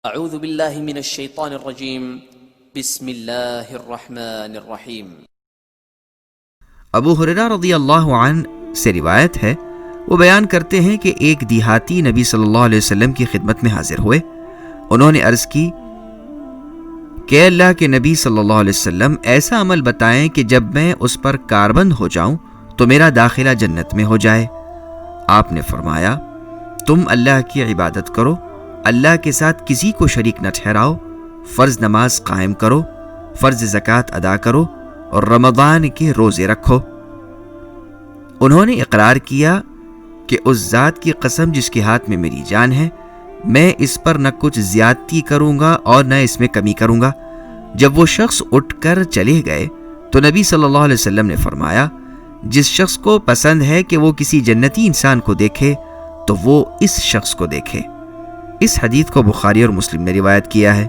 اعوذ باللہ من الشیطان الرجیم بسم اللہ الرحمن الرحیم۔ ابو ہریرہ رضی اللہ عنہ سے روایت ہے، وہ بیان کرتے ہیں کہ ایک دیہاتی نبی صلی اللہ علیہ وسلم کی خدمت میں حاضر ہوئے۔ انہوں نے عرض کی کہ اللہ کے نبی صلی اللہ علیہ وسلم ایسا عمل بتائیں کہ جب میں اس پر کاربند ہو جاؤں تو میرا داخلہ جنت میں ہو جائے۔ آپ نے فرمایا، تم اللہ کی عبادت کرو، اللہ کے ساتھ کسی کو شریک نہ ٹھہراؤ، فرض نماز قائم کرو، فرض زکوٰۃ ادا کرو اور رمضان کے روزے رکھو۔ انہوں نے اقرار کیا کہ اس ذات کی قسم جس کے ہاتھ میں میری جان ہے، میں اس پر نہ کچھ زیادتی کروں گا اور نہ اس میں کمی کروں گا۔ جب وہ شخص اٹھ کر چلے گئے تو نبی صلی اللہ علیہ وسلم نے فرمایا، جس شخص کو پسند ہے کہ وہ کسی جنتی انسان کو دیکھے تو وہ اس شخص کو دیکھے۔ اس حدیث کو بخاری اور مسلم نے روایت کیا ہے۔